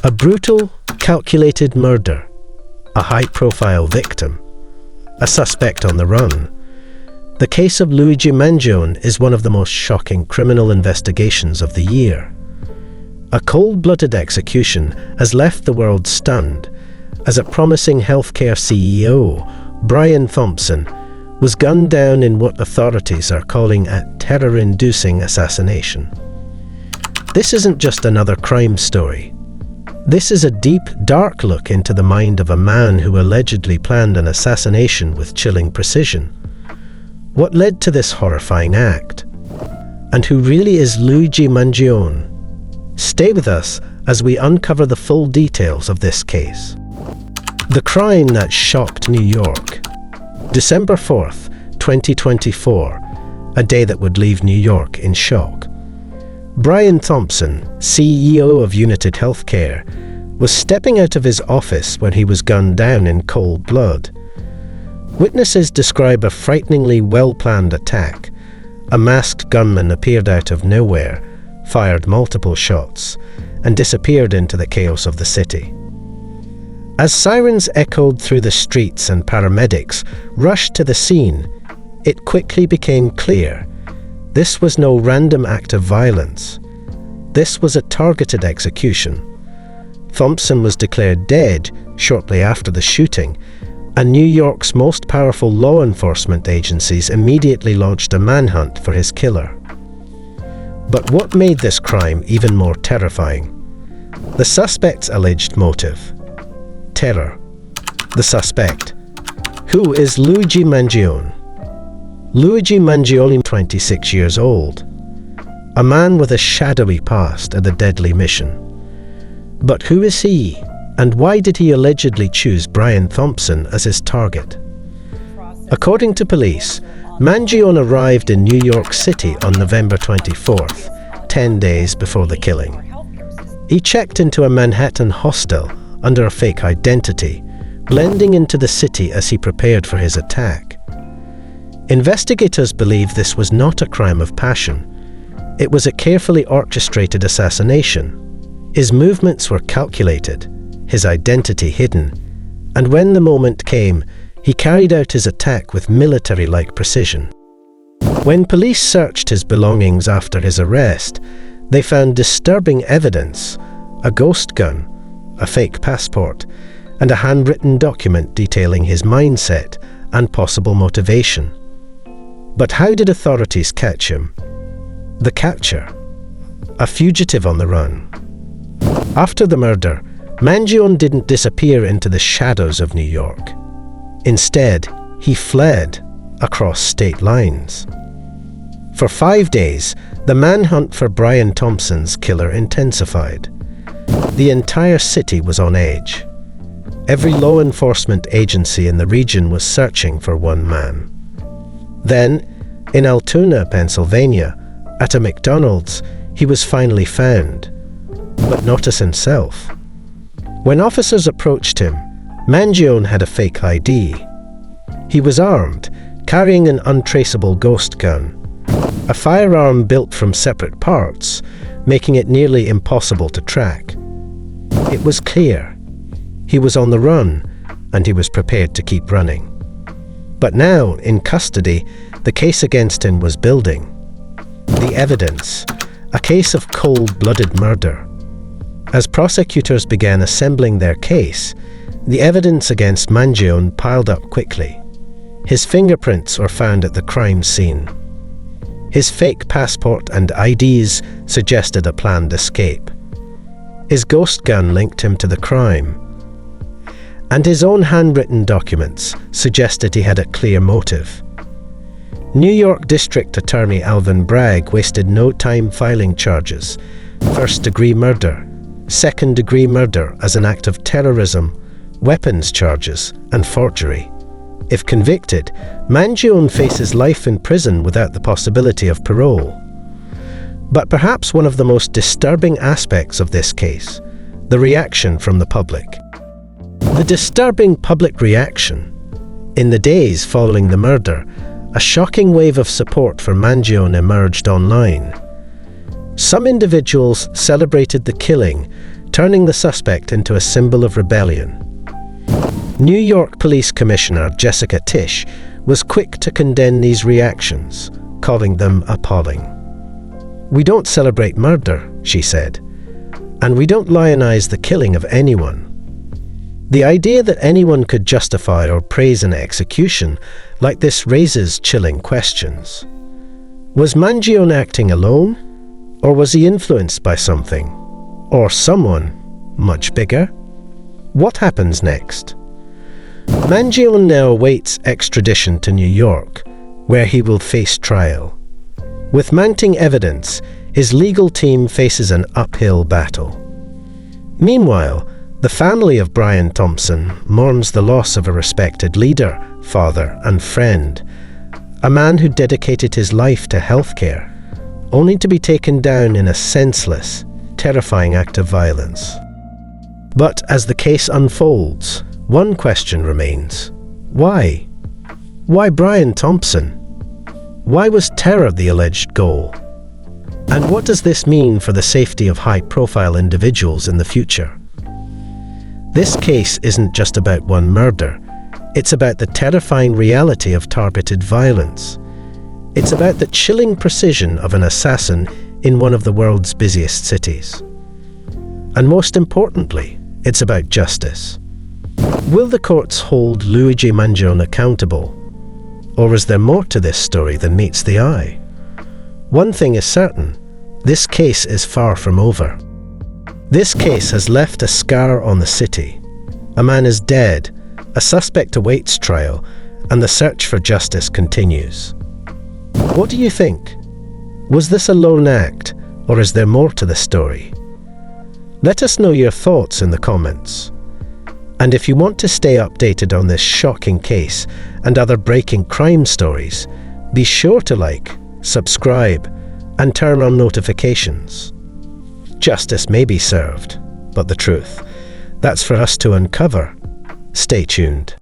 A brutal, calculated murder, a high-profile victim, a suspect on the run. The case of Luigi Mangione is one of the most shocking criminal investigations of the year. A cold-blooded execution has left the world stunned as a promising healthcare CEO, Brian Thompson, was gunned down in what authorities are calling a terror-inducing assassination. This isn't just another crime story. This is a deep, dark look into the mind of a man who allegedly planned an assassination with chilling precision. What led to this horrifying act? And who really is Luigi Mangione? Stay with us as we uncover the full details of this case. The crime that shocked New York. December 4th, 2024, a day that would leave New York in shock. Brian Thompson, CEO of United Healthcare, was stepping out of his office when he was gunned down in cold blood. Witnesses describe a frighteningly well-planned attack. A masked gunman appeared out of nowhere, fired multiple shots, and disappeared into the chaos of the city. As sirens echoed through the streets and paramedics rushed to the scene, it quickly became clear this was no random act of violence. This was a targeted execution. Thompson was declared dead shortly after the shooting, and New York's most powerful law enforcement agencies immediately launched a manhunt for his killer. But what made this crime even more terrifying? The suspect's alleged motive. Terror. The suspect. Who is Luigi Mangione? Luigi Mangione, 26 years old. A man with a shadowy past and a deadly mission. But who is he, and why did he allegedly choose Brian Thompson as his target? According to police, Mangione arrived in New York City on November 24th, 10 days before the killing. He checked into a Manhattan hostel under a fake identity, blending into the city as he prepared for his attack. Investigators believe this was not a crime of passion. It was a carefully orchestrated assassination. His movements were calculated, his identity hidden, and when the moment came, he carried out his attack with military-like precision. When police searched his belongings after his arrest, they found disturbing evidence: a ghost gun, a fake passport, and a handwritten document detailing his mindset and possible motivation. But how did authorities catch him? The capture. A fugitive on the run. After the murder, Mangione didn't disappear into the shadows of New York. Instead, he fled across state lines. For 5 days, the manhunt for Brian Thompson's killer intensified. The entire city was on edge. Every law enforcement agency in the region was searching for one man. Then, in Altoona, Pennsylvania, at a McDonald's, he was finally found, but not as himself. When officers approached him, Mangione had a fake ID. He was armed, carrying an untraceable ghost gun, a firearm built from separate parts, making it nearly impossible to track. It was clear. He was on the run, and he was prepared to keep running. But now, in custody, the case against him was building. The evidence, a case of cold-blooded murder. As prosecutors began assembling their case, the evidence against Mangione piled up quickly. His fingerprints were found at the crime scene. His fake passport and IDs suggested a planned escape. His ghost gun linked him to the crime. And his own handwritten documents suggested he had a clear motive. New York District Attorney Alvin Bragg wasted no time filing charges: first-degree murder, second-degree murder as an act of terrorism, weapons charges, and forgery. If convicted, Mangione faces life in prison without the possibility of parole. But perhaps one of the most disturbing aspects of this case, the reaction from the public. The disturbing public reaction. In the days following the murder, a shocking wave of support for Mangione emerged online. Some individuals celebrated the killing, turning the suspect into a symbol of rebellion. New York Police Commissioner Jessica Tisch was quick to condemn these reactions, calling them appalling. "We don't celebrate murder," she said, "and we don't lionize the killing of anyone." The idea that anyone could justify or praise an execution like this raises chilling questions. Was Mangione acting alone? Or was he influenced by something? Or someone much bigger? What happens next? Mangione now awaits extradition to New York, where he will face trial. With mounting evidence, his legal team faces an uphill battle. Meanwhile, the family of Brian Thompson mourns the loss of a respected leader, father, and friend, a man who dedicated his life to healthcare, only to be taken down in a senseless, terrifying act of violence. But as the case unfolds, one question remains. Why? Why Brian Thompson? Why was terror the alleged goal? And what does this mean for the safety of high-profile individuals in the future? This case isn't just about one murder. It's about the terrifying reality of targeted violence. It's about the chilling precision of an assassin in one of the world's busiest cities. And most importantly, it's about justice. Will the courts hold Luigi Mangione accountable? Or is there more to this story than meets the eye? One thing is certain, this case is far from over. This case has left a scar on the city. A man is dead, a suspect awaits trial, and the search for justice continues. What do you think? Was this a lone act, or is there more to the story? Let us know your thoughts in the comments. And if you want to stay updated on this shocking case and other breaking crime stories, be sure to like, subscribe, and turn on notifications. Justice may be served, but the truth, that's for us to uncover. Stay tuned.